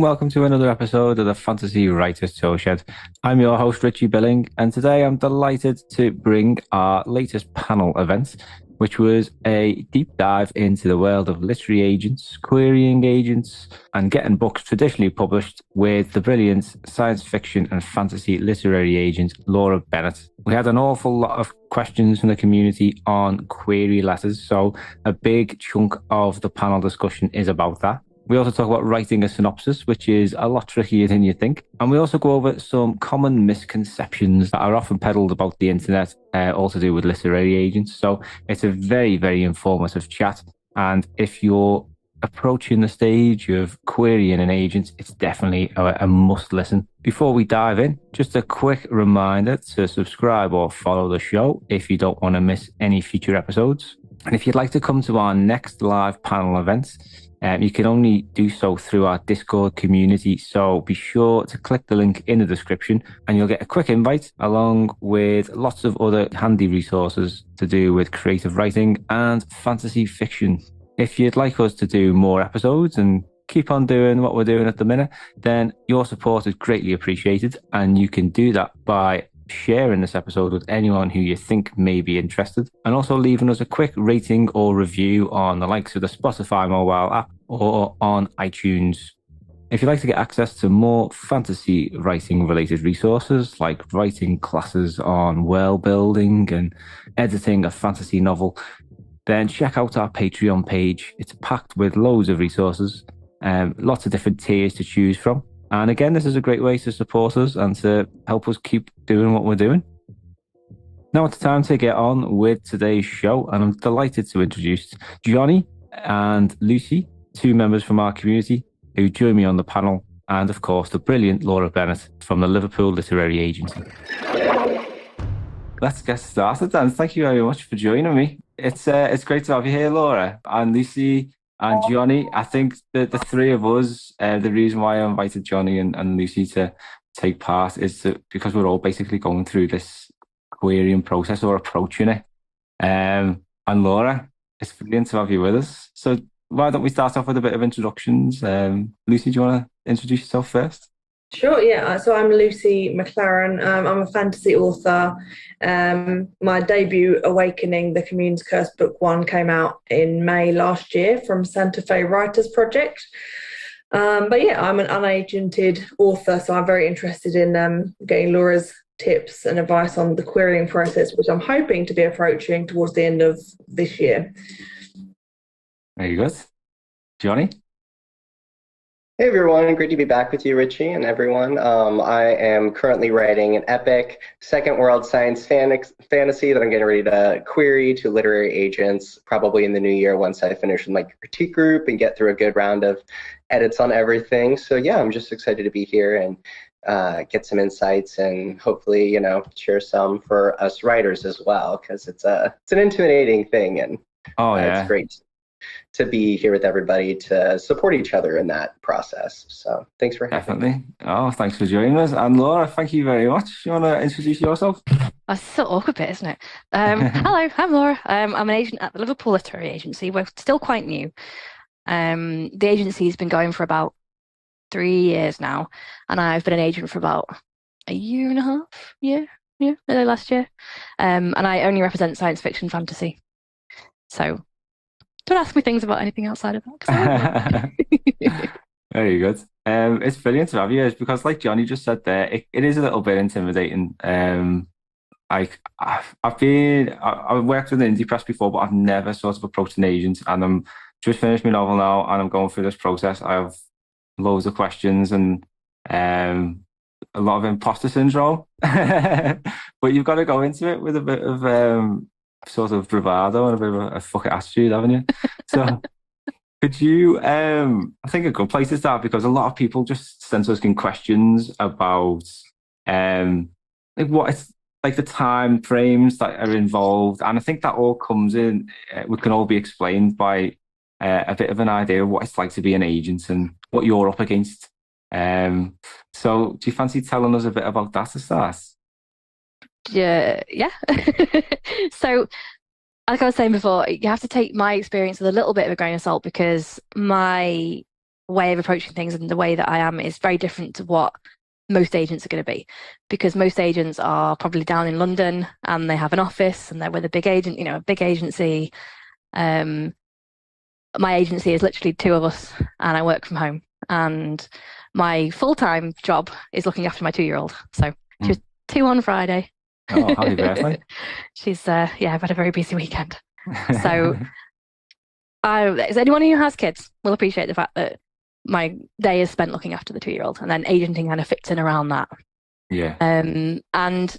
welcome to another episode of the Fantasy Writers Toolshed. I'm your host, Richie Billing, and today I'm delighted to bring our latest panel event, which was a deep dive into the world of literary agents, querying agents, and getting books traditionally published with the brilliant science fiction and fantasy literary agent, Laura Bennett. We had an awful lot of questions from the community on query letters, so a big chunk of the panel discussion is about that. We also talk about writing a synopsis, which is a lot trickier than you think. And we also go over some common misconceptions that are often peddled about the internet, all to do with literary agents. So it's a very, very informative chat. And if you're approaching the stage of querying an agent, it's definitely a must listen. Before we dive in, just a quick reminder to subscribe or follow the show if you don't want to miss any future episodes. And if you'd like to come to our next live panel event, you can only do so through our Discord community. So be sure to click the link in the description and you'll get a quick invite along with lots of other handy resources to do with creative writing and fantasy fiction. If you'd like us to do more episodes and keep on doing what we're doing at the minute, then your support is greatly appreciated. And you can do that by sharing this episode with anyone who you think may be interested, and also leaving us a quick rating or review on the likes of the Spotify mobile app or on iTunes. If you'd like to get access to more fantasy writing related resources like writing classes on world building and editing a fantasy novel, then check out our Patreon page. It's packed with loads of resources, lots of different tiers to choose from. And again, this is a great way to support us and to help us keep doing what we're doing. Now it's time to get on with today's show, and I'm delighted to introduce Johnny and Lucy, two members from our community who join me on the panel, and of course the brilliant Laura Bennett from the Liverpool Literary Agency. Let's get started then. Thank you very much for joining me. It's great to have you here, Laura and Lucy. And Johnny, I think that the three of us, the reason why I invited Johnny and Lucy to take part is because we're all basically going through this querying process or approaching it. And Laura, it's brilliant to have you with us. So why don't we start off with a bit of introductions? Lucy, do you want to introduce yourself first? Sure, yeah. So I'm Lucy McLaren. I'm a fantasy author. My debut, Awakening the Commune's Curse, Book 1, came out in May last year from Santa Fe Writers Project. But yeah, I'm an unagented author, so I'm very interested in getting Laura's tips and advice on the querying process, which I'm hoping to be approaching towards the end of this year. Very good. Johnny? Hey everyone, great to be back with you, Richie, and everyone. I am currently writing an epic second world science fantasy that I'm getting ready to query to literary agents probably in the new year once I finish with my critique group and get through a good round of edits on everything. So yeah, I'm just excited to be here and get some insights and hopefully, share some for us writers as well, because it's an intimidating thing, and it's great to be here with everybody to support each other in that process. So thanks for having me. Oh, thanks for joining us. And Laura, thank you very much. You want to introduce yourself? That's so awkward bit, isn't it? Hello, I'm Laura. I'm an agent at the Liverpool Literary Agency. We're still quite new. The agency's been going for about 3 years now, and I've been an agent for about a year and a half. Yeah, early last year. And I only represent science fiction fantasy. So don't ask me things about anything outside of that. Very good. It's brilliant to have you, because like Johnny just said there, it is a little bit intimidating. I've worked with an indie press before, but I've never sort of approached an agent, and I'm just finished my novel now and I'm going through this process. I have loads of questions and a lot of imposter syndrome, but you've got to go into it with a bit of sort of bravado and a bit of a fuck it attitude, haven't you? So could you, I think a good place to start, because a lot of people just send us in questions about like what it's like, the time frames that are involved, and I think that all comes in, we can all be explained by a bit of an idea of what it's like to be an agent and what you're up against. So do you fancy telling us a bit about that to start? Yeah. So, like I was saying before, you have to take my experience with a little bit of a grain of salt, because my way of approaching things and the way that I am is very different to what most agents are going to be, because most agents are probably down in London and they have an office and they're with a big agent, a big agency. My agency is literally 2 of us and I work from home, and my full-time job is looking after my 2-year-old. So she was 2 on Friday. Oh, happy birthday. She's I've had a very busy weekend. So as anyone who has kids will appreciate the fact that my day is spent looking after the 2-year-old, and then agenting kind of fits in around that. Yeah. And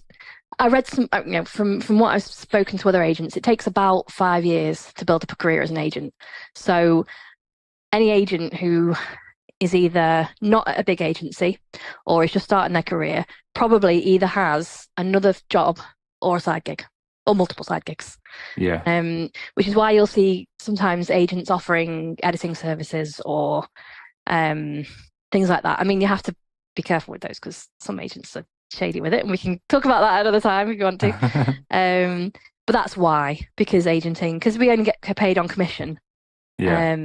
I read some, from what I've spoken to other agents, it takes about 5 years to build up a career as an agent. So any agent who is either not at a big agency or is just starting their career probably either has another job or a side gig or multiple side gigs. Yeah. Which is why you'll see sometimes agents offering editing services or things like that. I mean, you have to be careful with those because some agents are shady with it, and we can talk about that another time if you want to. But that's why, because we only get paid on commission. Yeah.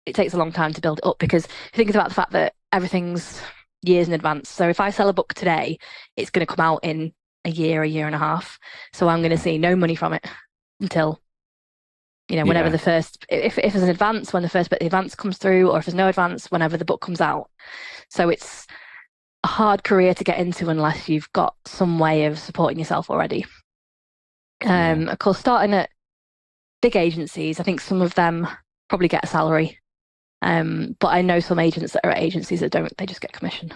It takes a long time to build it up, because think about the fact that everything's years in advance. So if I sell a book today, it's going to come out in a year and a half. So I'm going to see no money from it until whenever the first, if there's an advance, when the first bit of the advance comes through, or if there's no advance, whenever the book comes out. So it's a hard career to get into unless you've got some way of supporting yourself already. Of course, starting at big agencies, I think some of them probably get a salary. But I know some agents that are at agencies that don't, they just get commission.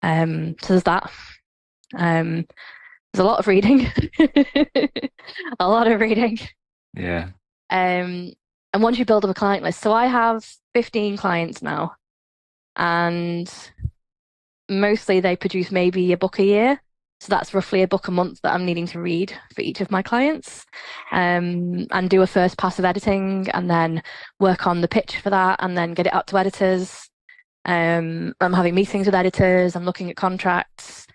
So there's that. There's a lot of reading. A lot of reading. Yeah. And once you build up a client list, so I have 15 clients now, and mostly they produce maybe a book a year. So that's roughly a book a month that I'm needing to read for each of my clients, and do a first pass of editing and then work on the pitch for that and then get it out to editors. I'm having meetings with editors. I'm looking at contracts.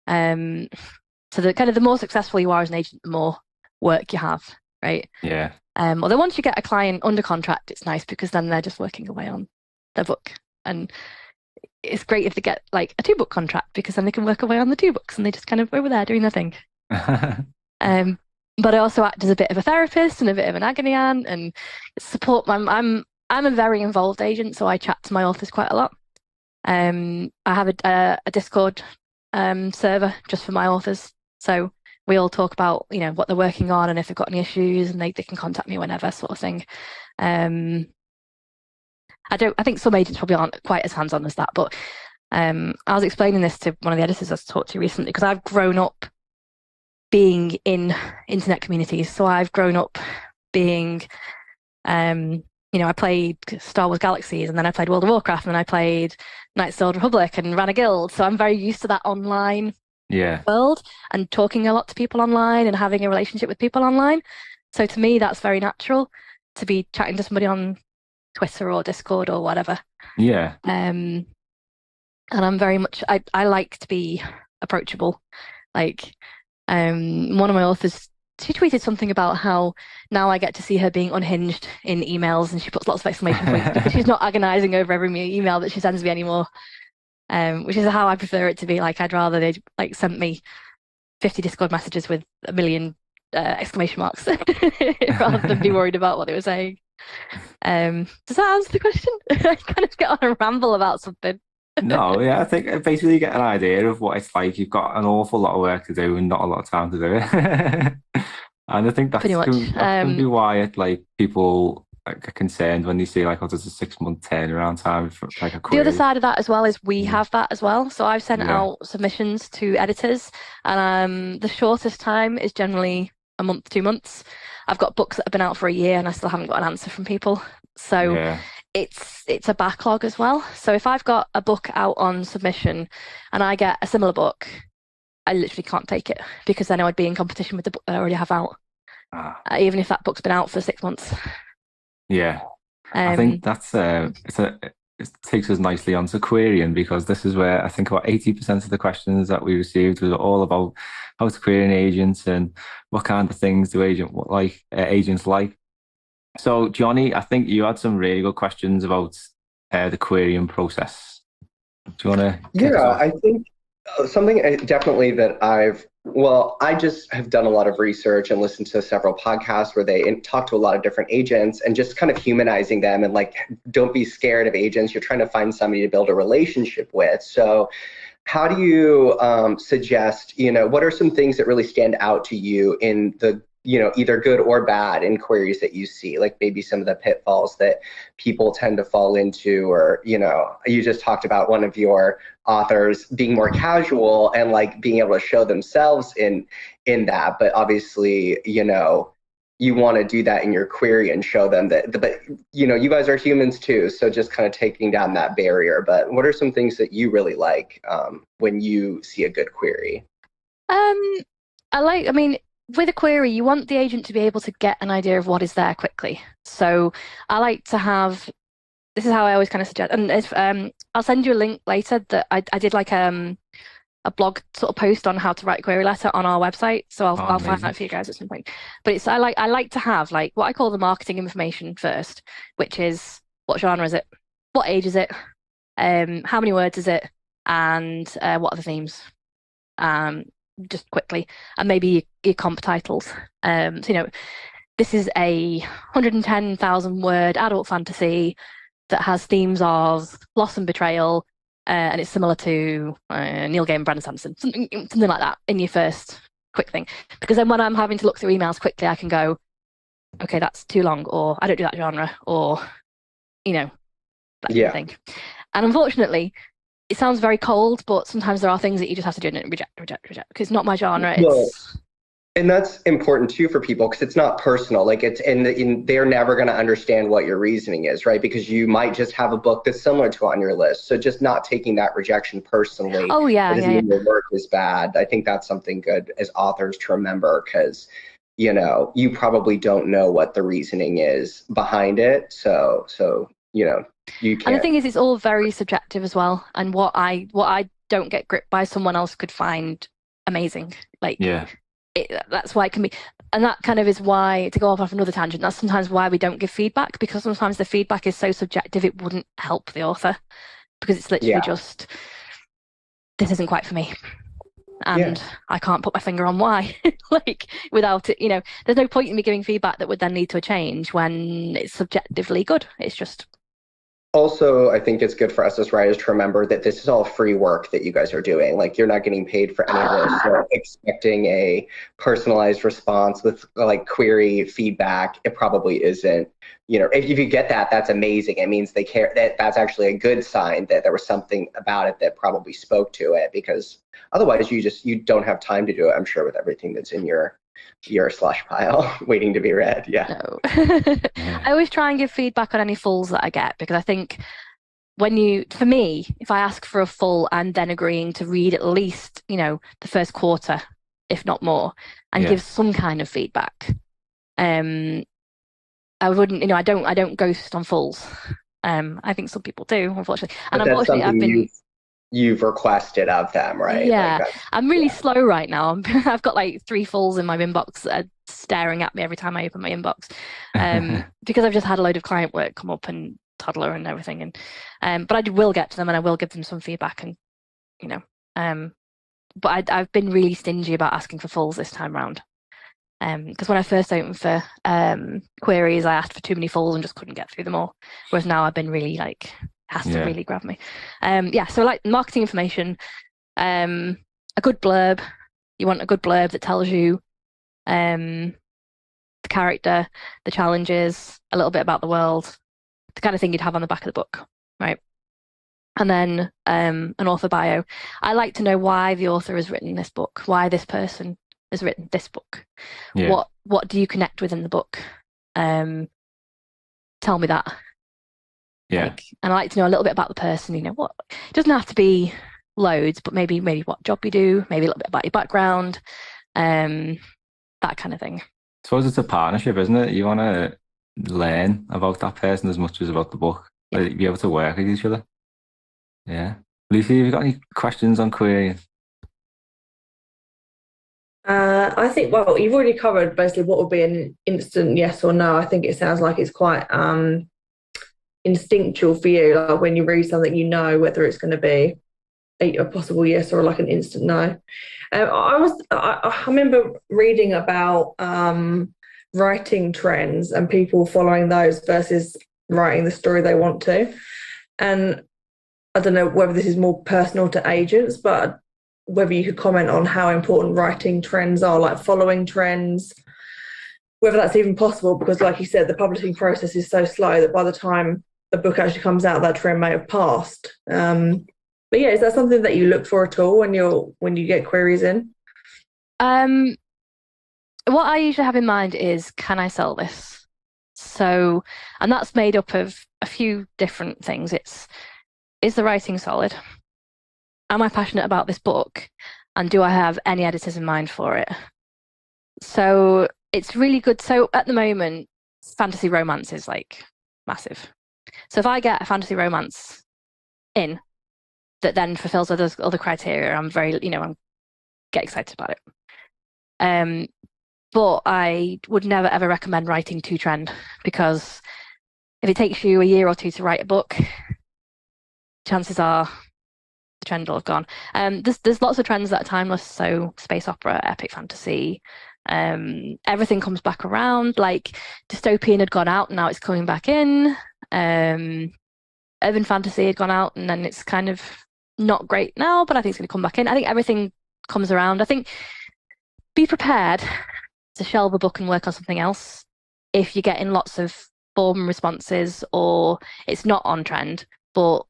So the more successful you are as an agent, the more work you have, right? Yeah. Although once you get a client under contract, it's nice because then they're just working away on their book. And it's great if they get like a 2-book contract, because then they can work away on the 2 books and they just kind of over there doing their thing. But I also act as a bit of a therapist and a bit of an agony aunt and support. I'm a very involved agent, so I chat to my authors quite a lot. I have a Discord server just for my authors, so we all talk about what they're working on and if they've got any issues, and they can contact me whenever, sort of thing. I think some agents probably aren't quite as hands-on as that, but I was explaining this to one of the editors I talked to recently, because I've grown up being in internet communities. So I've grown up being, I played Star Wars Galaxies, and then I played World of Warcraft, and then I played Knights of the Old Republic and ran a guild. So I'm very used to that online world and talking a lot to people online and having a relationship with people online. So to me, that's very natural to be chatting to somebody on Twitter or Discord or whatever. Yeah. And I'm very much, I like to be approachable. Like, one of my authors, she tweeted something about how now I get to see her being unhinged in emails, and she puts lots of exclamation points because she's not agonizing over every email that she sends me anymore. Which is how I prefer it to be. Like, I'd rather they like sent me 50 Discord messages with a million exclamation marks rather than be worried about what they were saying. Does that answer the question? I kind of get on a ramble about something. No, yeah, I think basically you get an idea of what it's like. You've got an awful lot of work to do and not a lot of time to do it. And I think that's going to be why people are concerned when they see there's a 6-month turnaround time for like a query. The other side of that as well is we have that as well. So I've sent out submissions to editors, and the shortest time is generally a month, 2 months. I've got books that have been out for a year and I still haven't got an answer from people. So it's a backlog as well. So if I've got a book out on submission and I get a similar book, I literally can't take it, because then I would be in competition with the book that I already have out, even if that book's been out for 6 months. Yeah, I think that's it takes us nicely onto querying, because this is where I think about 80% of the questions that we received was all about how to query an agent and what kind of things do agents like. So Johnny, I think you had some really good questions about the querying process? Do you want to? Yeah, I think something definitely that I just have done a lot of research and listened to several podcasts where they talk to a lot of different agents and just kind of humanizing them and like, don't be scared of agents. You're trying to find somebody to build a relationship with. So how do you suggest, what are some things that really stand out to you in the, either good or bad in queries that you see, like maybe some of the pitfalls that people tend to fall into, or, you just talked about one of your authors being more casual and like being able to show themselves in that. But obviously, you want to do that in your query and show them that, but you guys are humans too. So just kind of taking down that barrier. But what are some things that you really like when you see a good query? With a query, you want the agent to be able to get an idea of what is there quickly. So I like to have, this is how I always kind of suggest, and if, I'll send you a link later that I did like a blog sort of post on how to write a query letter on our website. So I'll find that for you guys at some point. But it's I like to have like what I call the marketing information first, which is what genre is it, what age is it, how many words is it, and what are the themes. Just quickly, and maybe your comp titles. So this is a 110,000 word adult fantasy that has themes of loss and betrayal, and it's similar to Neil Gaiman, Brandon Sanderson, something like that in your first quick thing. Because then when I'm having to look through emails quickly, I can go, okay, that's too long, or I don't do that genre, or that kind of thing. And unfortunately, it sounds very cold, but sometimes there are things that you just have to do and reject, because it's not my genre. And that's important too for people, because it's not personal. Like they're never going to understand what your reasoning is, right? Because you might just have a book that's similar to on your list. So just not taking that rejection personally. Oh yeah, doesn't mean your work is bad. I think that's something good as authors to remember, because you probably don't know what the reasoning is behind it. So you can't. And the thing is, it's all very subjective as well. And what I don't get gripped by, someone else could find amazing. That's why it can be, and that kind of is why, to go off another tangent, that's sometimes why we don't give feedback, because sometimes the feedback is so subjective it wouldn't help the author, because it's literally just, this isn't quite for me. And I can't put my finger on why. Without it, there's no point in me giving feedback that would then lead to a change when it's subjectively good. It's just. Also, I think it's good for us as writers to remember that this is all free work that you guys are doing. Like, you're not getting paid for any of this. So expecting a personalized response with like query feedback, it probably isn't. If you get that, that's amazing. It means they care. That's actually a good sign that there was something about it that probably spoke to it, because otherwise you don't have time to do it, I'm sure, with everything that's in your slush pile waiting to be read. No. I always try and give feedback on any fulls that I get, because I think for me, if I ask for a full and then agreeing to read at least, the first quarter, if not more, and give some kind of feedback, I wouldn't, I don't ghost on fulls. I think some people do, unfortunately. And unfortunately, you've requested of them, right? Yeah, I'm really slow right now. I've got like 3 fulls in my inbox that are staring at me every time I open my inbox, because I've just had a load of client work come up and toddler and everything, and but I will get to them and I will give them some feedback, and but I've been really stingy about asking for fulls this time round, because when I first opened for queries, I asked for too many fulls and just couldn't get through them all, whereas now I've been really has to really grab me. So like marketing information, a good blurb. You want a good blurb that tells you the character, the challenges, a little bit about the world, the kind of thing you'd have on the back of the book, right? And then an author bio. I like to know why the author has written this book, why this person has written this book. What do you connect with in the book? Tell me that. And I like to know a little bit about the person, what it doesn't have to be loads, but maybe what job you do, maybe a little bit about your background, that kind of thing. I suppose it's a partnership, isn't it? You want to learn about that person as much as about the book. Be able to work with each other. Yeah. Lucy, have you got any questions on querying? I think, well, you've already covered basically what would be an instant yes or no. I think it sounds like it's quite instinctual for you? Like when you read something, you know whether it's going to be a possible yes or like an instant no. I remember reading about writing trends and people following those versus writing the story they want to. And I don't know whether this is more personal to agents, but whether you could comment on how important writing trends are, like following trends, whether that's even possible, because like you said, the publishing process is so slow that by the time a book actually comes out, that trend may have passed. But yeah, is that something that you look for at all when you get queries in? What I usually have in mind is, can I sell this? So, and that's made up of a few different things. Is the writing solid? Am I passionate about this book? And do I have any editors in mind for it? So it's really good. So at the moment, fantasy romance is like massive. So if I get a fantasy romance in that then fulfills other criteria, I'm get excited about it. But I would never ever recommend writing to trend, because if it takes you a year or two to write a book, chances are the trend will have gone. There's lots of trends that are timeless, so space opera, epic fantasy, everything comes back around. Like dystopian had gone out and now it's coming back in. Urban fantasy had gone out and then it's kind of not great now, but I think it's going to come back in. I think everything comes around. I think be prepared to shelve a book and work on something else if you're getting lots of form responses or it's not on trend, but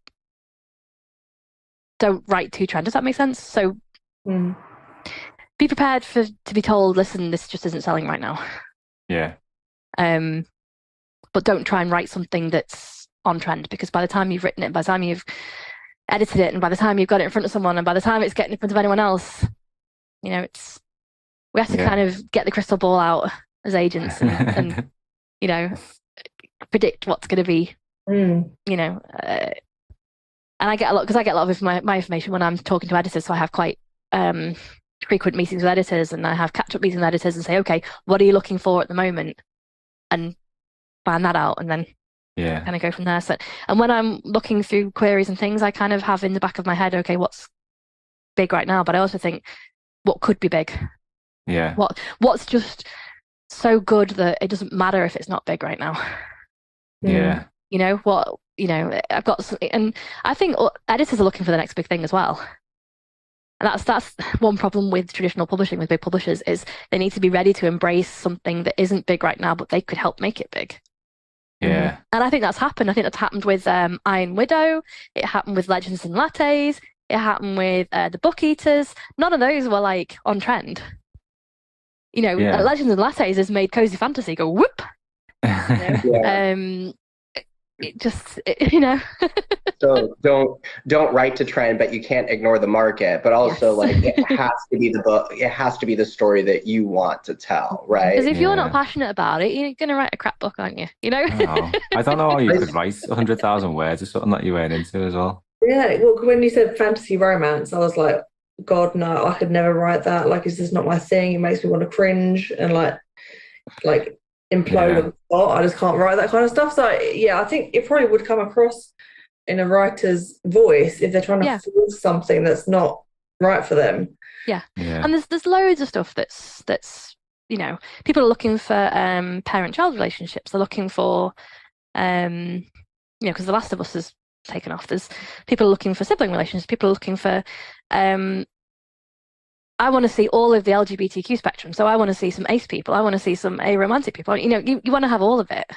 don't write to trend. Does that make sense? So be prepared to be told, listen, this just isn't selling right now. Yeah. But don't try and write something that's on trend, because by the time you've written it, by the time you've edited it, and by the time you've got it in front of someone, and by the time it's getting in front of anyone else, we have to kind of get the crystal ball out as agents and predict what's going to be, and I get a lot, because I get a lot of my information when I'm talking to editors, so I have quite frequent meetings with editors, and I have catch-up meetings with editors and say, okay, what are you looking for at the moment? And find that out, and then kind of go from there. So, and when I'm looking through queries and things, I kind of have in the back of my head, okay, what's big right now? But I also think, what could be big? Yeah. What's just so good that it doesn't matter if it's not big right now? Yeah. I've got some, and I think editors are looking for the next big thing as well. And that's one problem with traditional publishing, with big publishers, is they need to be ready to embrace something that isn't big right now, but they could help make it big. Yeah. And I think that's happened. I think that's happened with Iron Widow. It happened with Legends and Lattes. It happened with the Book Eaters. None of those were like on trend. Legends and Lattes has made cozy fantasy go whoop. So don't write to trend, but you can't ignore the market. But also, it has to be the book. It has to be the story that you want to tell, right? Because if you're not passionate about it, you're going to write a crap book, aren't you? I don't know how you could write 100,000 words or something that you went into as well. Yeah, well, when you said fantasy romance, I was like, God, no, I could never write that. Like, it's just not my thing. It makes me want to cringe and like implode on the spot. I just can't write that kind of stuff. So yeah, I think it probably would come across in a writer's voice if they're trying to force something that's not right for them. Yeah. And there's loads of stuff that's people are looking for parent-child relationships. They're looking for because The Last of Us has taken off. There's people looking for sibling relationships. People are looking for I want to see all of the LGBTQ spectrum. So I want to see some ace people. I want to see some aromantic people. You want to have all of it.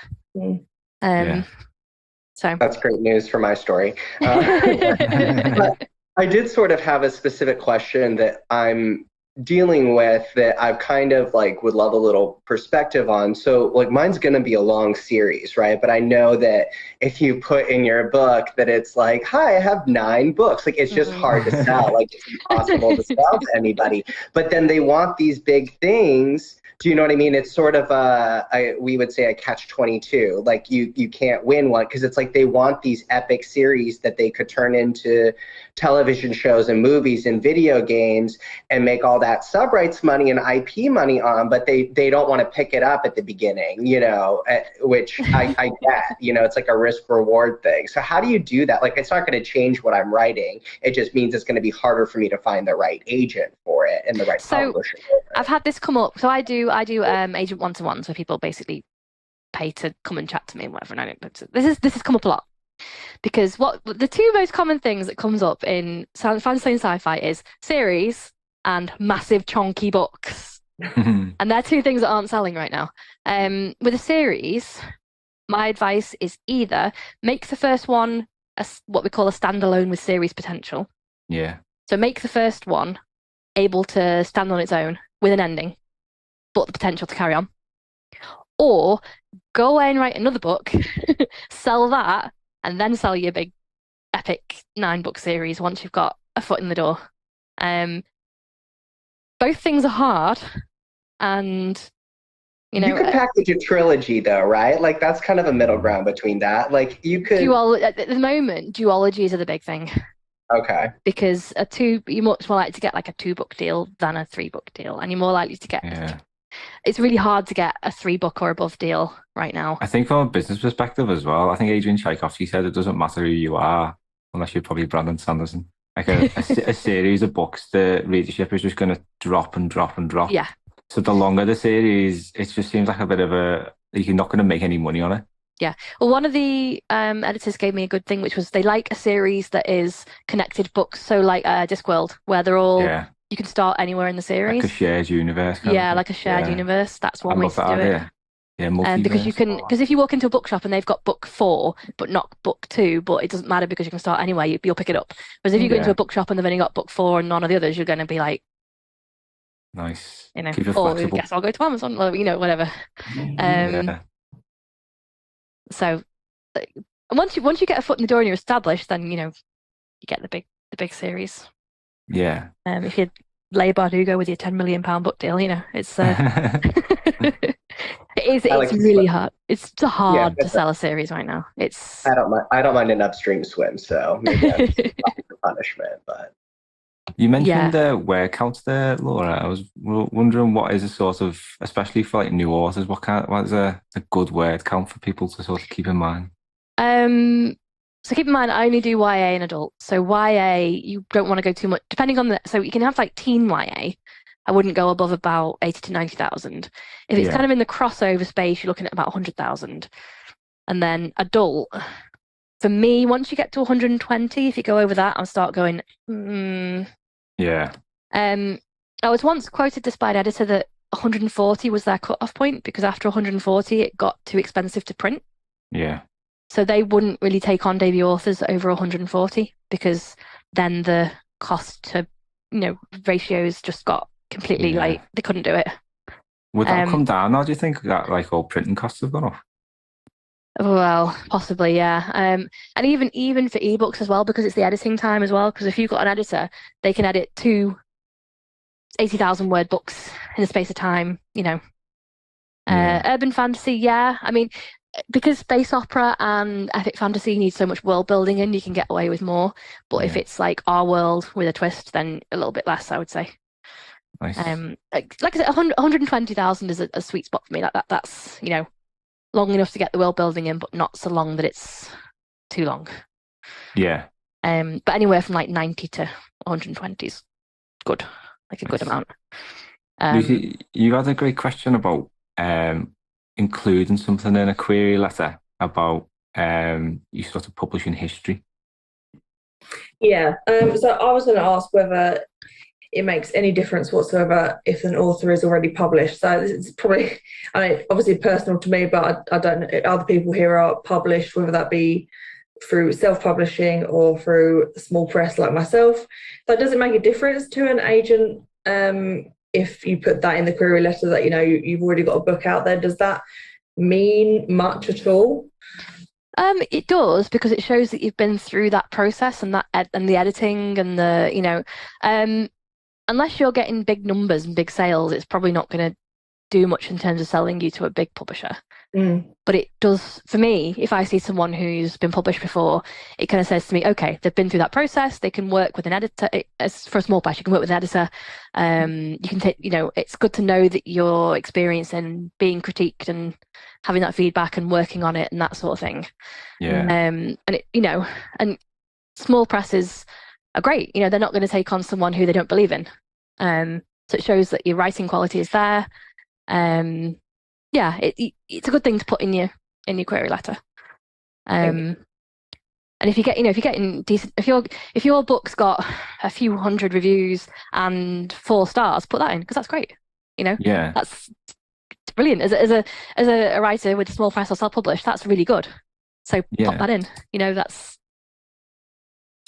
So that's great news for my story. But I did sort of have a specific question that I'm dealing with that I kind of would love a little perspective on. So mine's going to be a long series, right? But I know that if you put in your book that it's hi, I have 9 books, it's just hard to sell. It's impossible to sell to anybody. But then they want these big things. Do you know what I mean? It's sort of we would say a catch-22. You can't win one, because it's they want these epic series that they could turn into television shows and movies and video games and make all that sub rights money and IP money on, but they don't want to pick it up at the beginning, which I get, it's like a risk reward thing. So how do you do that? Like, it's not going to change what I'm writing. It just means it's going to be harder for me to find the right agent for it and the right publisher. I've had this come up. So I do agent one-to-ones where people basically pay to come and chat to me and whatever. And this has come up a lot. Because what the two most common things that comes up in fantasy and sci-fi is series and massive chunky books. And they're two things that aren't selling right now. With a series, my advice is either make the first one what we call a standalone with series potential. Yeah. So make the first one able to stand on its own with an ending, but the potential to carry on. Or go away and write another book, sell that, and then sell your big epic 9-book series once you've got a foot in the door. Both things are hard, and you could package a trilogy though, right? Like, that's kind of a middle ground between that. Like, you could at the moment, duologies are the big thing. Okay. Because you're much more likely to get like a 2-book deal than a 3-book deal, and you're more likely to get. Yeah. It's really hard to get a 3-book or above deal right now. I think from a business perspective as well, I think Adrian Tchaikovsky said it doesn't matter who you are, unless you're probably Brandon Sanderson. Like a series of books, the readership is just going to drop and drop and drop. Yeah. So the longer the series, it just seems like a bit of you're not going to make any money on it. Yeah. Well, one of the editors gave me a good thing, which was they like a series that is connected books. So like Discworld, where they're all... Yeah. You can start anywhere in the series. Like a shared universe. Like a shared universe. That's one way to do it. Yeah, multiverse. Because if you walk into a bookshop and they've got book 4, but not book 2, but it doesn't matter because you can start anywhere, you'll pick it up. Whereas if you go into a bookshop and they've only got book 4 and none of the others, you're going to be like, nice. Keep it flexible. I guess I'll go to Amazon, or, whatever. So once you get a foot in the door and you're established, then you get the big series. Yeah. If you lay Bardugo with your £10 million book deal, it's it's really hard. It's hard to sell a series right now. I don't mind an upstream swim, so maybe I'm for punishment. But you mentioned word counts there, Laura. I was wondering what is a sort of, especially for like new authors, what is a good word count for people to sort of keep in mind? So keep in mind, I only do YA and adult. So YA, you don't want to go too much, depending on so you can have like teen YA. I wouldn't go above about 80 to 90,000. If it's kind of in the crossover space, you're looking at about 100,000. And then adult, for me, once you get to 120, if you go over that, I'll start going, Yeah. I was once quoted this by an editor that 140 was their cut-off point because after 140, it got too expensive to print. Yeah. So they wouldn't really take on debut authors over 140 because then the cost to, ratios just got completely they couldn't do it. Would that come down now, do you think, that like all printing costs have gone up? Well, possibly, yeah. And even for ebooks as well, because it's the editing time as well. Because if you've got an editor, they can edit 2 80,000 word books in the space of time, Urban fantasy, yeah. I mean, because space opera and epic fantasy need so much world building in, you can get away with more. But if it's like our world with a twist, then a little bit less, I would say. Nice. Like I said, 120,000 is a sweet spot for me. Like that's long enough to get the world building in, but not so long that it's too long. Yeah. But anywhere from like 90 to 120 is good, like a good amount. Lucy, you had a great question about including something in a query letter about you sort of publishing history. Yeah. So I was going to ask whether it makes any difference whatsoever if an author is already published. So it's probably, obviously personal to me, but I don't know if other people here are published, whether that be through self-publishing or through a small press like myself. So does it make a difference to an agent if you put that in the query letter that, you've already got a book out there? Does that mean much at all? It does, because it shows that you've been through that process and and the editing and the, unless you're getting big numbers and big sales, it's probably not going to do much in terms of selling you to a big publisher. Mm. But it does, for me, if I see someone who's been published before, it kind of says to me, okay, they've been through that process. They can work with an editor. As for a small press, you can work with an editor. You can take, it's good to know that you're experienced in being critiqued and having that feedback and working on it and that sort of thing. Yeah. And and small presses are great. They're not going to take on someone who they don't believe in. So it shows that your writing quality is there. It's a good thing to put in your query letter. And if you get, if you're getting decent, if your book's got a few hundred reviews and 4 stars, put that in, because that's great. Yeah, that's brilliant. As a writer with a small press or self-published, that's really good. So pop that in. That's.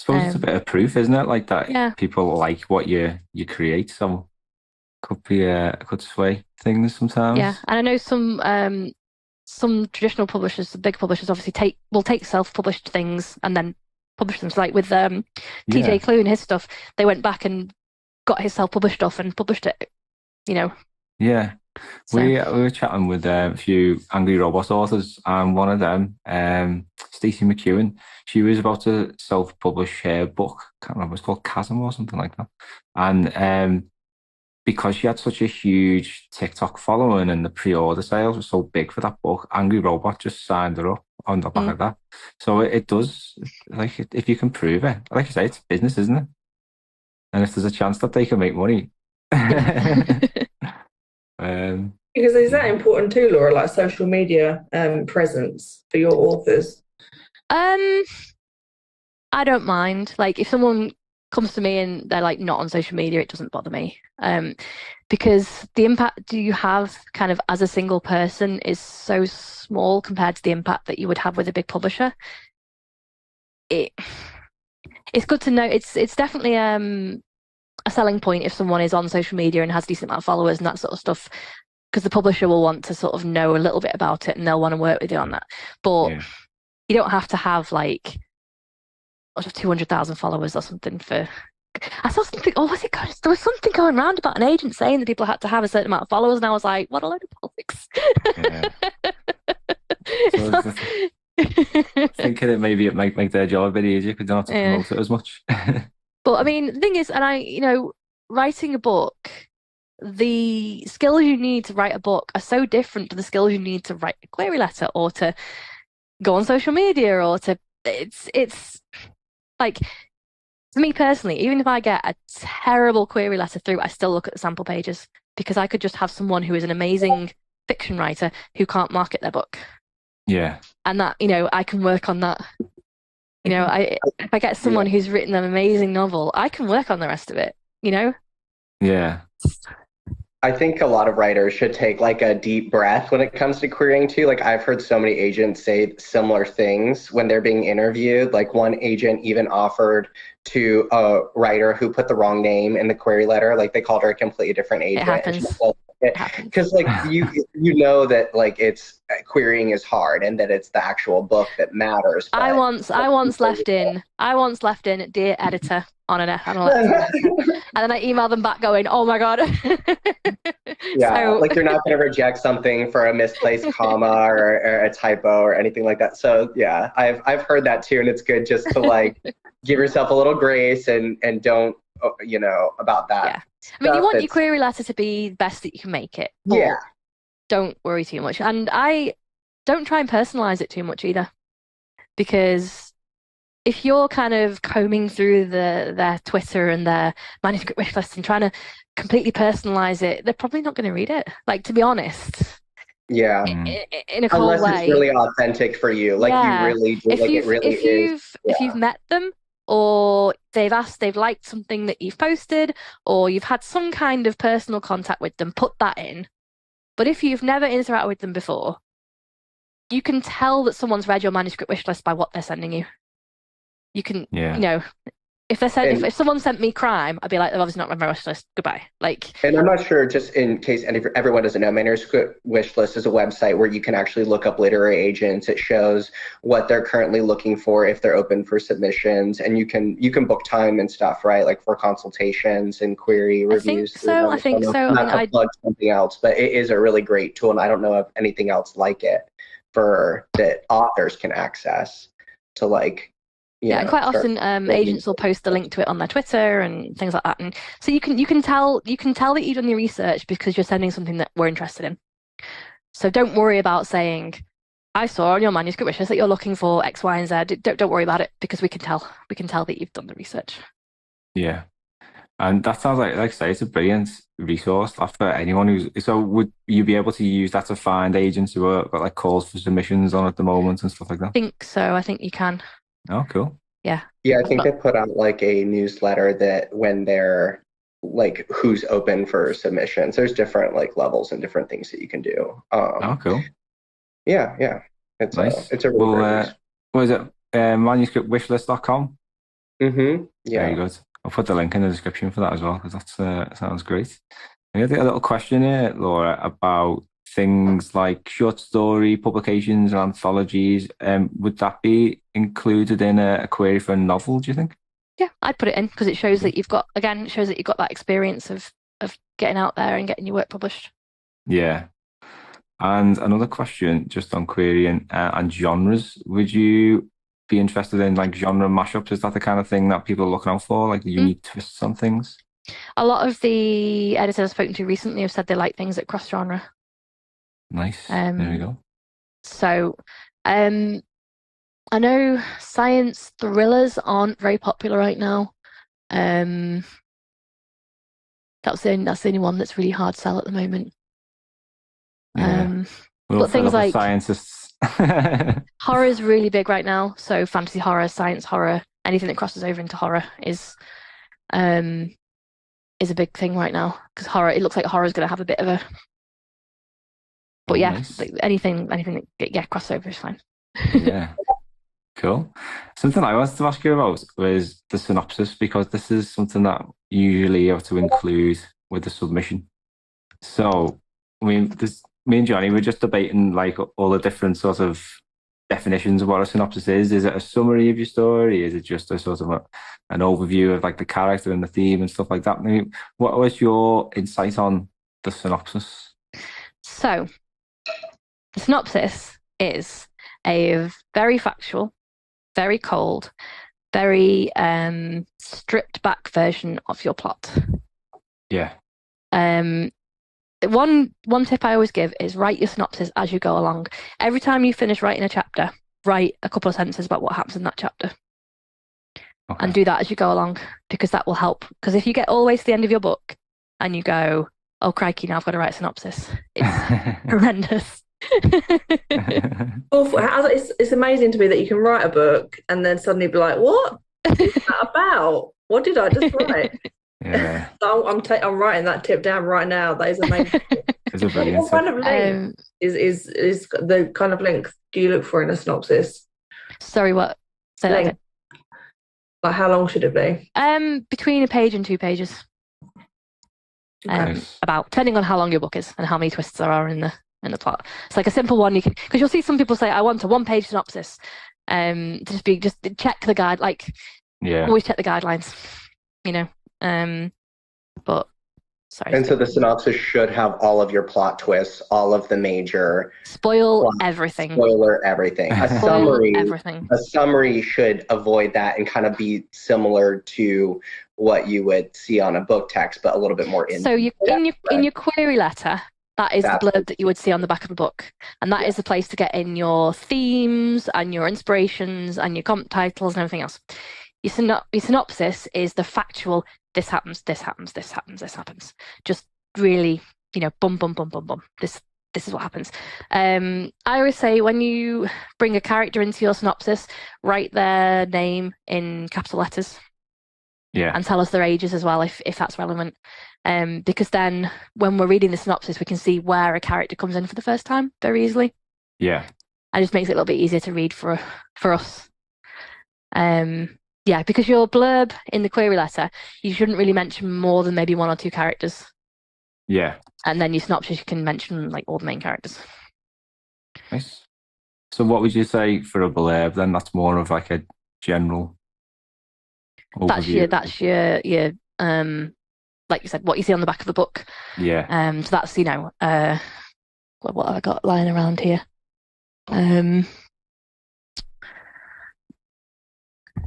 I suppose it's a bit of proof, isn't it? Like that, yeah. People like what you create, so could sway things sometimes. Yeah, and I know some traditional publishers, the big publishers, obviously will take self-published things and then publish them. So like with TJ Klune and his stuff, they went back and got his self-published stuff and published it. Yeah. So. We were chatting with a few Angry Robots authors, and one of them, Stacey McEwen, she was about to self-publish her book. Can't remember, it's called Chasm or something like that. And because she had such a huge TikTok following and the pre-order sales were so big for that book, Angry Robot just signed her up on the back of that. So it does, like, if you can prove it, like you say, it's business, isn't it? And if there's a chance that they can make money. Because is that important too, Laura, like social media presence for your authors? I don't mind. Like if someone comes to me and they're like not on social media, it doesn't bother me. Because the impact you have kind of as a single person is so small compared to the impact that you would have with a big publisher. It's good to know. It's definitely a selling point if someone is on social media and has a decent amount of followers and that sort of stuff, because the publisher will want to sort of know a little bit about it and they'll want to work with you on that. But you don't have to have like 200,000 followers or something for. I saw something. Oh, was it going? There was something going around about an agent saying that people had to have a certain amount of followers, and I was like, "What a load of politics!" Thinking it maybe it might make their job a bit easier because they don't have to promote it as much. But I mean, the thing is, and writing a book, the skills you need to write a book are so different to the skills you need to write a query letter or to go on social media or to. It's like. For me personally, even if I get a terrible query letter through, I still look at the sample pages because I could just have someone who is an amazing fiction writer who can't market their book. Yeah. And that, I can work on that. If I get someone who's written an amazing novel, I can work on the rest of it, Yeah. I think a lot of writers should take like a deep breath when it comes to querying too. Like I've heard so many agents say similar things when they're being interviewed. Like one agent even offered to a writer who put the wrong name in the query letter. Like they called her a completely different agent. It happens. Because like you know that like it's querying is hard and that it's the actual book that matters. I once left in "Dear Editor" on an letter. And then I emailed them back going, "Oh my god." Like you're not going to reject something for a misplaced comma or a typo or anything like that. So yeah, I've heard that too, and it's good just to like give yourself a little grace and don't about that. Yeah. I mean, you want your query letter to be the best that you can make it. Yeah. Don't worry too much. And I don't try and personalize it too much either. Because if you're kind of combing through their Twitter and their manuscript wish list and trying to completely personalize it, they're probably not going to read it. Like, to be honest. Yeah. In a cool way. Unless it's really authentic for you. Like you really do. If you've met them, or they've liked something that you've posted, or you've had some kind of personal contact with them, put that in. But if you've never interacted with them before, you can tell that someone's read your manuscript wish list by what they're sending you. You can, If they said if someone sent me crime, I'd be like, they've obviously not read my wish list. Goodbye. Like, and I'm not sure, just in case everyone doesn't know, Manuscript Wishlist is a website where you can actually look up literary agents. It shows what they're currently looking for if they're open for submissions, and you can book time and stuff, right? Like for consultations and query reviews. I think so. Not to plug something else, but it is a really great tool, and I don't know of anything else like it for that authors can access to like. And quite often agents will post the link to it on their Twitter and things like that, and so you can tell that you've done your research because you're sending something that we're interested in. So don't worry about saying, I saw on your manuscript wishes that you're looking for X, Y, and Z. Don't worry about it, because we can tell that you've done the research. Yeah, and that sounds like I say, it's a brilliant resource for anyone who's. So would you be able to use that to find agents who are got like calls for submissions on at the moment and stuff like that? I think so. I think you can. Oh, cool. Yeah. Yeah, I think they put out like a newsletter that when they're like who's open for submissions. There's different like levels and different things that you can do. Oh, cool. Yeah. It's nice. It's a really great what is it? Manuscriptwishlist.com? Mm-hmm. Yeah. Very good. I'll put the link in the description for that as well, because that sounds great. I had a little question here, Laura, about things like short story publications and anthologies. Would that be included in a query for a novel, do you think? Yeah, I'd put it in, because it shows that you've got that experience of getting out there and getting your work published. Yeah. And another question just on querying and genres. Would you be interested in like genre mashups? Is that the kind of thing that people are looking out for, like the unique twists on things? A lot of the editors I've spoken to recently have said they like things that cross genre. Nice. There we go. So, I know science thrillers aren't very popular right now. That's the only one that's really hard to sell at the moment. Yeah. But things like scientists. horror is really big right now. So fantasy horror, science horror, anything that crosses over into horror is a big thing right now, because it looks like horror is going to have a bit of a. But yeah, nice. anything that crossover is fine. Yeah. Cool. Something I wanted to ask you about was the synopsis, because this is something that usually you have to include with the submission. So, I mean, me and Johnny were just debating like all the different sort of definitions of what a synopsis is. Is it a summary of your story? Is it just a sort of an overview of like the character and the theme and stuff like that? I mean, what was your insight on the synopsis? So, the synopsis is a very factual, very cold, very stripped back version of your plot. Yeah. One tip I always give is write your synopsis as you go along. Every time you finish writing a chapter, write a couple of sentences about what happens in that chapter. Okay. And do that as you go along, because that will help. Because if you get all the way to the end of your book and you go, oh crikey, now I've got to write a synopsis, it's horrendous. It's amazing to me that you can write a book and then suddenly be like, what is that about? What did I just write? Yeah. So I'm writing that tip down right now. That is amazing. It's a brilliant what kind of length is the kind of length do you look for in a synopsis? Sorry, what? Say that again. Like how long should it be? Between a page and 2 pages. Nice. About, depending on how long your book is and how many twists there are in the plot. It's like a simple one, because you'll see some people say, I want a 1-page synopsis. Just check the guide, always check the guidelines, but sorry. And so the synopsis should have all of your plot twists, all of the major spoiler everything. A summary should avoid that and kind of be similar to what you would see on a book text, but a little bit more in. So in your query letter, that is the blurb that you would see on the back of a book, and that is the place to get in your themes and your inspirations and your comp titles and everything else. Your synopsis is the factual. This happens. This happens. This happens. This happens. Just really, bum, bum, bum, bum, bum. This is what happens. I always say when you bring a character into your synopsis, write their name in capital letters. Yeah. And tell us their ages as well, if that's relevant. Because then when we're reading the synopsis, we can see where a character comes in for the first time very easily. Yeah. And it just makes it a little bit easier to read for us. Yeah, because your blurb in the query letter, you shouldn't really mention more than maybe one or two characters. Yeah. And then your synopsis, you can mention like all the main characters. Nice. So what would you say for a blurb then? That's more of like a general overview. That's your like you said, what you see on the back of the book. Yeah. So that's, what have I got lying around here?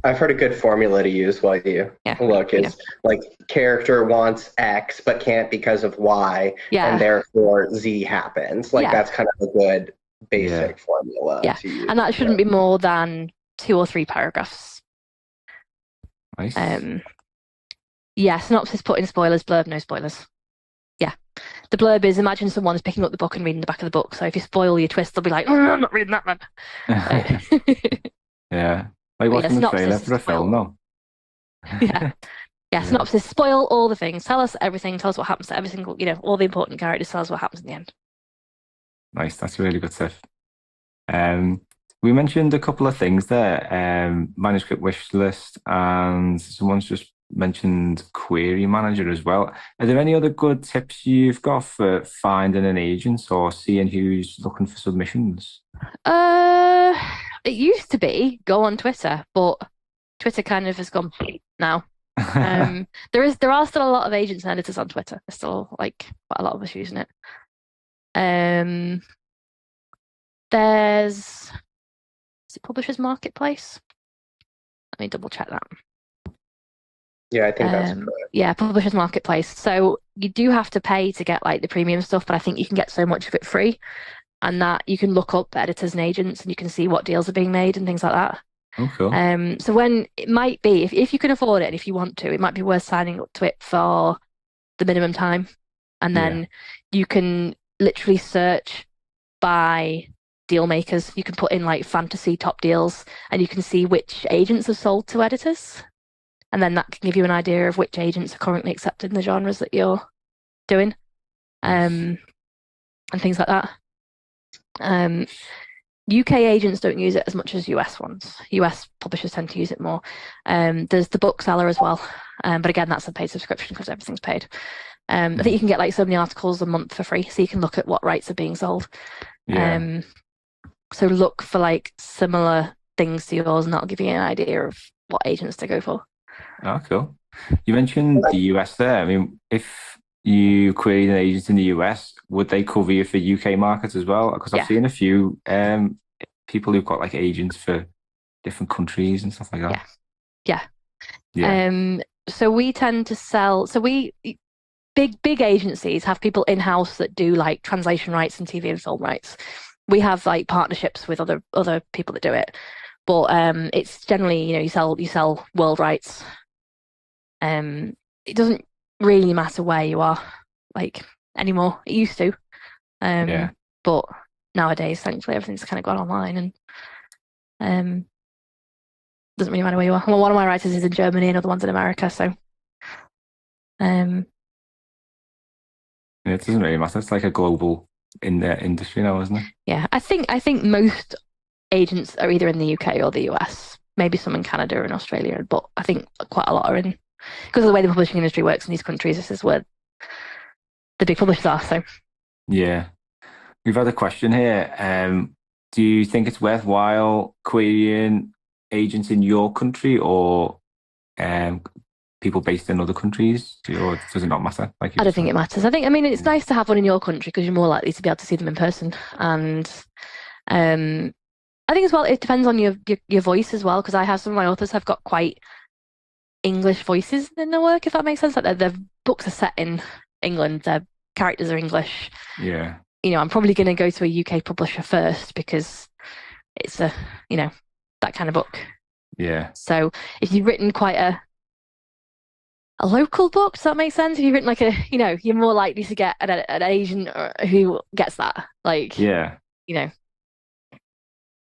I've heard a good formula to use while you look. It's like character wants X but can't because of Y, and therefore Z happens. Like that's kind of a good basic formula to use. And that shouldn't be more than 2 or 3 paragraphs. Nice. Synopsis, put in spoilers, blurb, no spoilers. Yeah. The blurb is, imagine someone's picking up the book and reading the back of the book. So if you spoil your twist, they'll be like, oh, I'm not reading that one. Yeah. Like watching the trailer for a film, though. Synopsis, spoil all the things. Tell us everything. Tell us what happens to every single, all the important characters. Tell us what happens in the end. Nice. That's a really good tip. We mentioned a couple of things there. Manuscript wish list, and someone's just mentioned query manager as well. Are there any other good tips you've got for finding an agent or seeing who's looking for submissions? It used to be go on Twitter, but Twitter kind of has gone now. There are still a lot of agents and editors on Twitter. There's still like quite a lot of us using it. Is it Publishers Marketplace? Let me double check that. Yeah, I think that's correct. Yeah, Publishers Marketplace. So you do have to pay to get like the premium stuff, but I think you can get so much of it free, and that you can look up editors and agents, and you can see what deals are being made and things like that. Oh, cool. So when it might be, if you can afford it, and if you want to, it might be worth signing up to it for the minimum time, and then you can literally search by deal makers. You can put in like fantasy top deals, and you can see which agents have sold to editors. And then that can give you an idea of which agents are currently accepted in the genres that you're doing, and things like that. UK agents don't use it as much as US ones. US publishers tend to use it more. There's the bookseller as well, but again, that's a paid subscription because everything's paid. I think you can get like so many articles a month for free, so you can look at what rights are being sold. So look for like similar things to yours, and that'll give you an idea of what agents to go for. Oh, cool. You mentioned the US there. I mean, if you queried an agent in the US, would they cover you for UK markets as well? Because I've seen a few people who've got like agents for different countries and stuff like that. Yeah. So we tend to sell. So big agencies have people in house that do like translation rights and TV and film rights. We have like partnerships with other people that do it, but it's generally you sell world rights. It doesn't really matter where you are like anymore. It used to, but nowadays, thankfully, everything's kind of gone online, and doesn't really matter where you are. Well, one of my writers is in Germany, another one's in America, so it doesn't really matter. It's like a global in the industry now, isn't it? Yeah, I think most agents are either in the UK or the US. Maybe some in Canada and Australia, but I think quite a lot are in. Because of the way the publishing industry works in these countries, this is where the big publishers are. So, yeah, we've had a question here. Do you think it's worthwhile querying agents in your country or people based in other countries, or does it not matter? Like I don't think it matters. I mean, it's nice to have one in your country because you're more likely to be able to see them in person, and I think as well it depends on your voice as well. Because I have some of my authors have got quite English voices in their work, if that makes sense. Like their books are set in England, their characters are English. Yeah. I'm probably going to go to a UK publisher first because it's that kind of book. Yeah. So if you've written quite a local book, does that make sense? If you've written like you're more likely to get an agent who gets that. Like, yeah.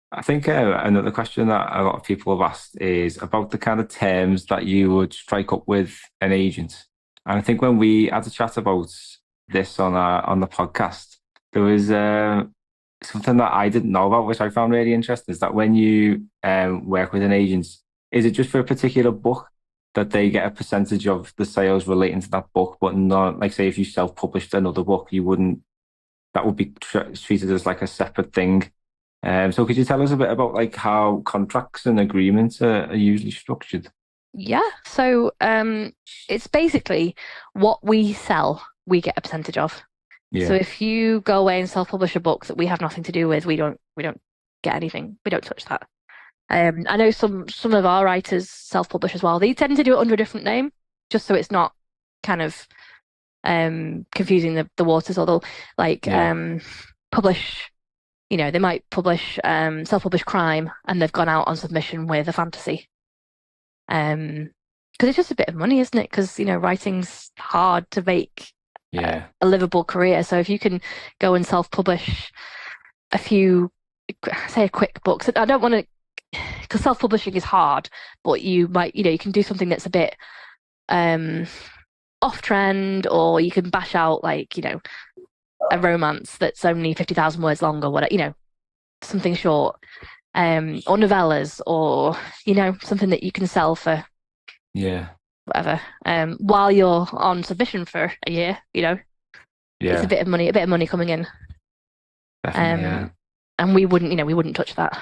I think another question that a lot of people have asked is about the kind of terms that you would strike up with an agent. And I think when we had a chat about this on the podcast, there was something that I didn't know about, which I found really interesting, is that when you work with an agent, is it just for a particular book that they get a percentage of the sales relating to that book, but not like, say, if you self-published another book, you wouldn't, that would be treated as like a separate thing. So could you tell us a bit about like how contracts and agreements are usually structured? Yeah. So it's basically what we sell, we get a percentage of. So Yeah. if you go away and self-publish a book that we have nothing to do with, we don't get anything. We don't touch that. I know some of our writers self-publish as well. They tend to do it under a different name, just so it's not kind of confusing the waters. Although, like, publish, they might publish self-publish crime, and they've gone out on submission with a fantasy. Because it's just a bit of money, isn't it? Because writing's hard to make a livable career. So if you can go and self-publish a few, say, a quick books, I don't want to. Because self-publishing is hard, but you might, you can do something that's a bit off-trend, or you can bash out like, a romance that's only 50,000 words long or whatever, something short, or novellas, or, something that you can sell for whatever, while you're on submission for a year, it's a bit of money coming in. Definitely, and we wouldn't touch that.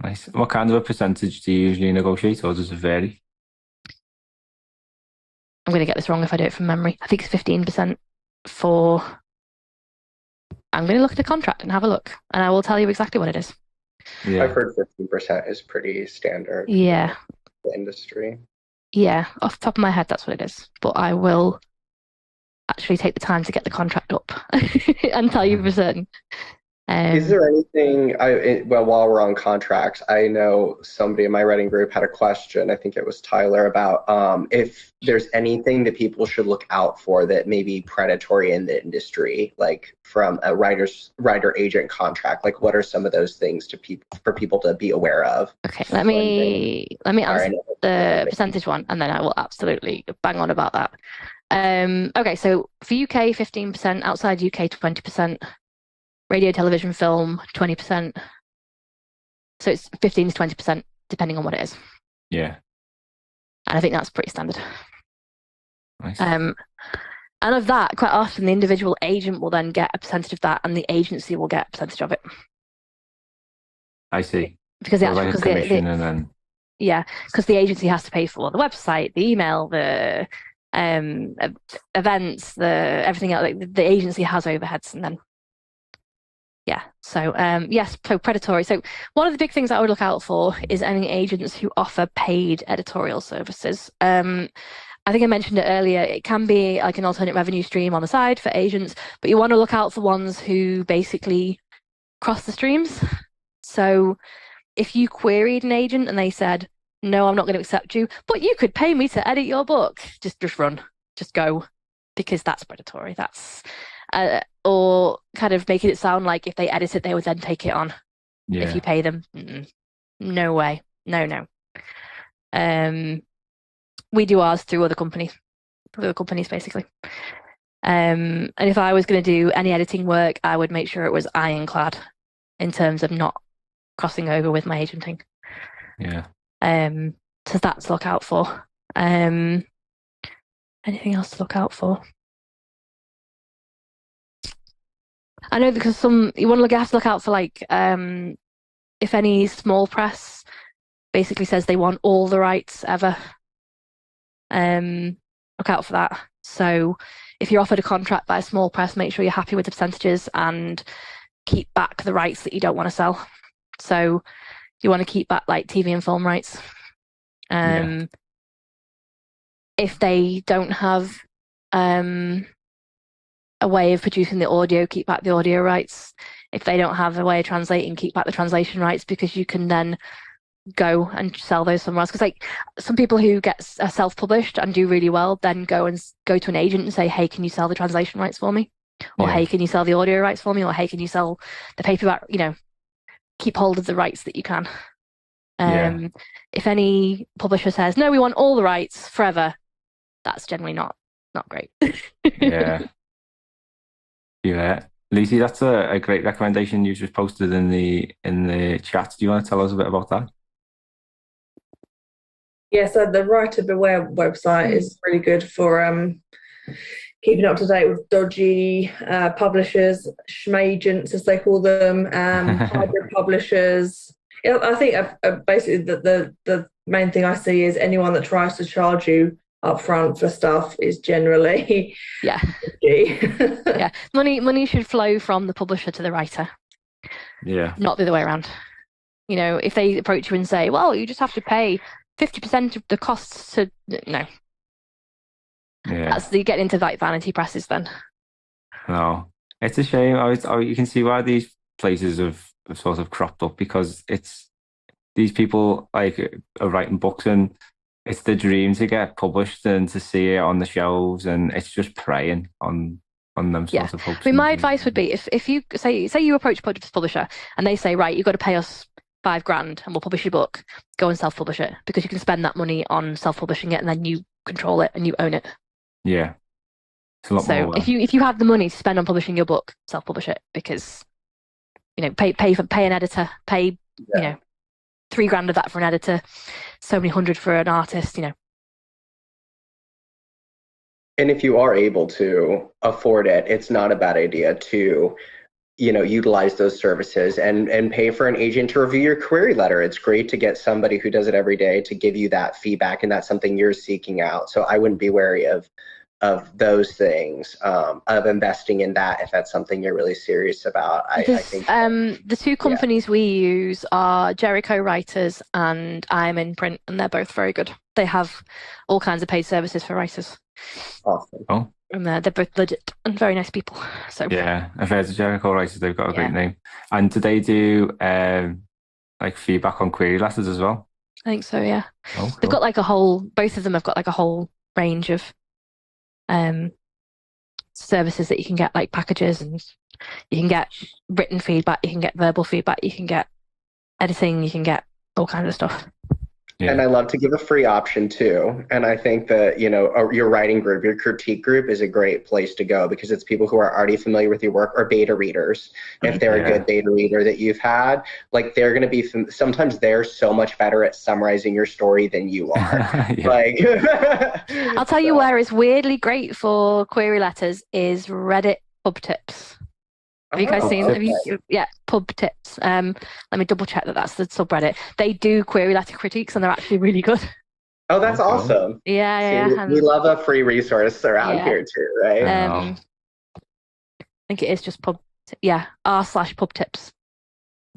Nice. What kind of a percentage do you usually negotiate, or does it vary? I'm going to get this wrong if I do it from memory. I think it's 15% for. I'm going to look at the contract and have a look, and I will tell you exactly what it is. Yeah. I've heard 15% is pretty standard. Yeah. For the industry. Yeah, off the top of my head, that's what it is. But I will actually take the time to get the contract up and tell you for certain. Is there anything, while we're on contracts, I know somebody in my writing group had a question, I think it was Tyler, about if there's anything that people should look out for that may be predatory in the industry, like from a writer-agent contract. Like, what are some of those things for people to be aware of? Okay, let me answer the percentage one, and then I will absolutely bang on about that. Okay, so for UK, 15%, outside UK, 20%. Radio, television, film, 20%. So it's 15 to 20%, depending on what it is. Yeah. And I think that's pretty standard. Nice. And of that, quite often the individual agent will then get a percentage of that, and the agency will get a percentage of it. I see. Because because the agency has to pay for the website, the email, the events, everything else. Like, the agency has overheads, and then. Yeah. So, yes, so predatory. So one of the big things that I would look out for is any agents who offer paid editorial services. I think I mentioned it earlier. It can be like an alternate revenue stream on the side for agents, but you want to look out for ones who basically cross the streams. So if you queried an agent and they said, no, I'm not going to accept you, but you could pay me to edit your book, just run, just go, because that's predatory. That's... or kind of making it sound like if they edit it, they would then take it on. If you pay them. No way. No. We do ours through other companies, basically. And if I was going to do any editing work, I would make sure it was ironclad in terms of not crossing over with my agenting. Yeah. So that's to look out for. Anything else to look out for? I know because you have to look out for, like, if any small press basically says they want all the rights ever, look out for that. So if you're offered a contract by a small press, make sure you're happy with the percentages and keep back the rights that you don't want to sell. So you want to keep back like TV and film rights. If they don't have a way of producing the audio, keep back the audio rights. If they don't have a way of translating, keep back the translation rights, because you can then go and sell those somewhere else. Because like some people who get self-published and do really well then go to an agent and say, hey, can you sell the translation rights for me? Or hey, can you sell the audio rights for me? Or hey, can you sell the paperback? Keep hold of the rights that you can. If any publisher says, no, we want all the rights forever, that's generally not great. Yeah, Lucy, that's a great recommendation you just posted in the chat. Do you want to tell us a bit about that? Yeah, so the Writer Beware website is really good for keeping up to date with dodgy publishers, schmagents as they call them, hybrid publishers. Yeah, I think basically the main thing I see is anyone that tries to charge you upfront for stuff is generally Yeah. dodgy. Yeah. Money should flow from the publisher to the writer, Yeah. not the other way around. You know, if they approach you and say, well, you just have to pay 50% of the costs to, no. Yeah. That's you get into like vanity presses then. No, it's a shame. You can see why these places have sort of cropped up, because it's these people like are writing books, and it's the dream to get published and to see it on the shelves, and it's just preying on them sort of hopes. I mean, my advice would be if you say you approach a publisher and they say, right, you've got to pay us $5,000 and we'll publish your book, go and self-publish it, because you can spend that money on self-publishing it and then you control it and you own it. Yeah. It's a lot more. So if you have the money to spend on publishing your book, self-publish it, because pay an editor, pay $3,000 of that for an editor, so many hundred for an artist, And if you are able to afford it, it's not a bad idea to, utilize those services and pay for an agent to review your query letter. It's great to get somebody who does it every day to give you that feedback, and that's something you're seeking out. So I wouldn't be wary of those things, of investing in that if that's something you're really serious about. I think the two companies we use are Jericho Writers and I Am in Print, and they're both very good. They have all kinds of paid services for writers. Awesome. Oh. And they're both legit and very nice people. So yeah, if there's Jericho Writers, they've got a great name. And do they do like feedback on query letters as well? I think so, yeah. Oh, cool. They've got like both of them have got like a whole range of services that you can get, like packages, and you can get written feedback, you can get verbal feedback, you can get editing, you can get all kinds of stuff. Yeah. And I love to give a free option too. And I think that, your writing group, your critique group is a great place to go, because it's people who are already familiar with your work, or beta readers. If they're a good beta reader that you've had, like they're going to be, sometimes they're so much better at summarizing your story than you are. I'll tell you where it's weirdly great for query letters is Reddit pub tips. Have you guys seen? Pub tips. Let me double check that's the subreddit. They do query letter critiques, and they're actually really good. Oh, that's awesome. Yeah. We love a free resource around here too, right? I think it is just r/pub tips.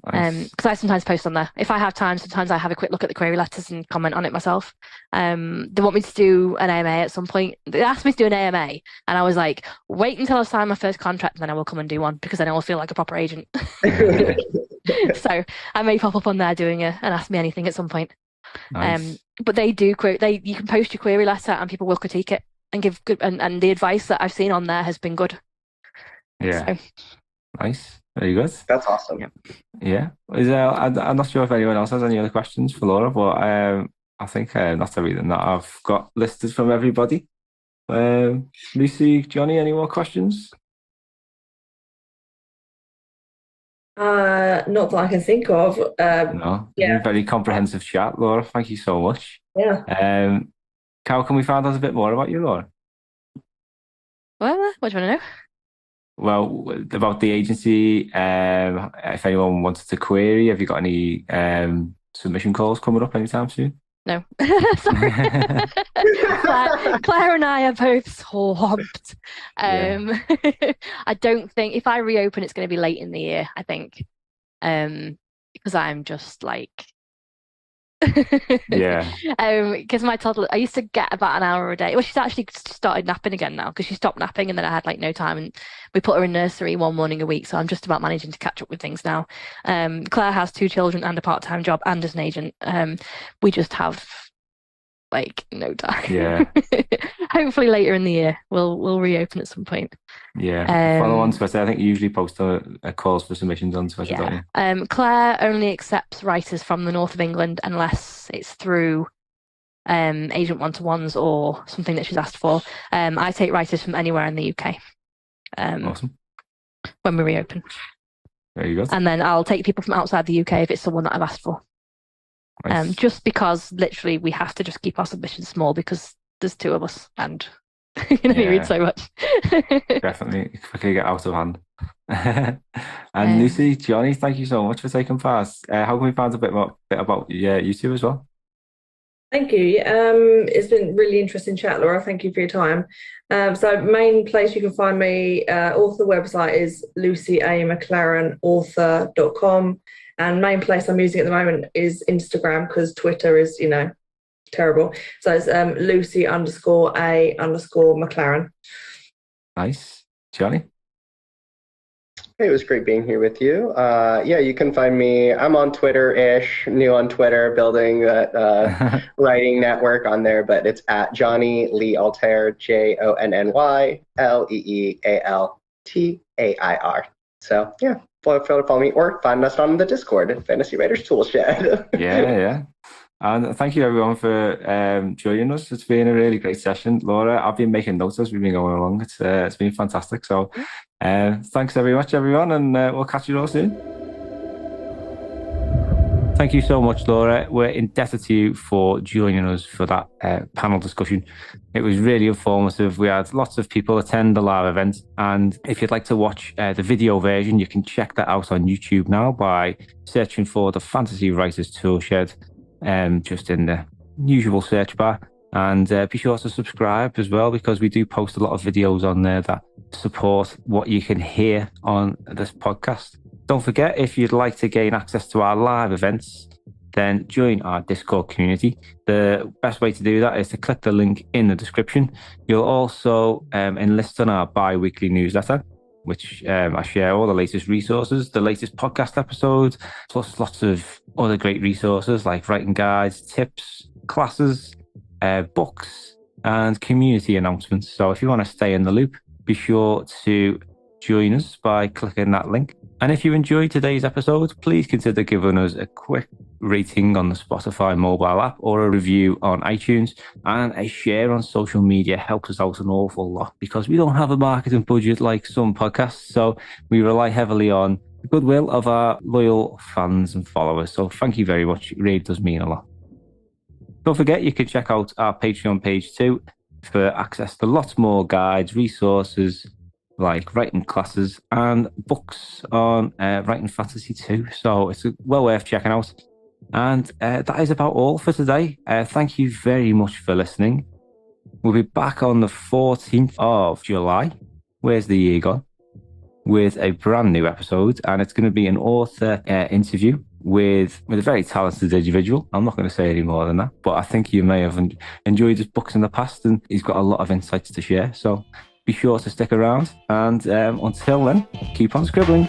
Because I sometimes post on there. If I have time, sometimes I have a quick look at the query letters and comment on it myself. They want me to do an AMA at some point. They asked me to do an AMA, and I was like, wait until I sign my first contract, and then I will come and do one, because then I will feel like a proper agent. So I may pop up on there doing an Ask Me Anything at some point. Nice. But they do you can post your query letter and people will critique it and give good, and the advice that I've seen on there has been good. Yeah. So. Nice. Very good. That's awesome. Yeah. I'm not sure if anyone else has any other questions for Laura, but I think that's everything that I've got listed from everybody. Lucy, Johnny, any more questions? Not that I can think of. No. Yeah. Very comprehensive chat, Laura. Thank you so much. Yeah. How can we find out a bit more about you, Laura? Well, what do you want to know? Well, about the agency, if anyone wanted to query, have you got any submission calls coming up anytime soon? No. Sorry. Claire and I are both swamped. I don't think, if I reopen, it's going to be late in the year, I think. Because I'm just like... because my toddler, I used to get about an hour a day. Well, she's actually started napping again now, because she stopped napping, and then I had like no time, and we put her in nursery one morning a week, so I'm just about managing to catch up with things now. Claire has 2 children and a part-time job and as an agent. We just have like no time. Hopefully later in the year we'll reopen at some point. Follow on Twitter. I think you usually post a calls for submissions on Twitter, don't you? Claire only accepts writers from the north of England unless it's through agent one-to-ones or something that she's asked for. I take writers from anywhere in the UK. Awesome. When we reopen. There you go. And then I'll take people from outside the UK if it's someone that I've asked for. Nice. Just because literally we have to just keep our submissions small because there's two of us and you can only read so much. Definitely quickly get out of hand. And Lucy, Johnny, thank you so much for taking part. How can we find a bit about you two as well? Thank you. It's been really interesting chat, Laura. Thank you for your time. So main place you can find me, author website is lucyamclarenauthor.com. And main place I'm using at the moment is Instagram because Twitter is, terrible. So it's Lucy_A_McLaren. Nice. Johnny? Hey, it was great being here with you. You can find me. I'm on Twitter-ish, new on Twitter, building that writing network on there, but it's at Johnny Lee Altair, JONNYLEEALTAIR. So yeah, feel free to follow me or find us on the Discord, Fantasy Writers Toolshed. Yeah. And thank you everyone for joining us. It's been a really great session. Laura, I've been making notes as we've been going along. It's been fantastic. So thanks very much, everyone, and we'll catch you all soon. Thank you so much, Laura. We're indebted to you for joining us for that panel discussion. It was really informative. We had lots of people attend the live event. And if you'd like to watch the video version, you can check that out on YouTube now by searching for the Fantasy Writers Toolshed, just in the usual search bar. And be sure to subscribe as well, because we do post a lot of videos on there that support what you can hear on this podcast. Don't forget, if you'd like to gain access to our live events, then join our Discord community. The best way to do that is to click the link in the description. You'll also enlist on our bi-weekly newsletter, which I share all the latest resources, the latest podcast episodes, plus lots of other great resources like writing guides, tips, classes, books, and community announcements. So if you want to stay in the loop, be sure to join us by clicking that link. And if you enjoyed today's episode, please consider giving us a quick rating on the Spotify mobile app or a review on iTunes, and a share on social media helps us out an awful lot, because we don't have a marketing budget like some podcasts, so we rely heavily on the goodwill of our loyal fans and followers. So thank you very much. It really does mean a lot. Don't forget, you can check out our Patreon page too for access to lots more guides, resources, like writing classes and books on writing fantasy too. So it's well worth checking out. And that is about all for today. Thank you very much for listening. We'll be back on the 14th of July. Where's the year gone? With a brand new episode. And it's going to be an author interview with a very talented individual. I'm not going to say any more than that, but I think you may have enjoyed his books in the past, and he's got a lot of insights to share. So be sure to stick around, and until then, keep on scribbling.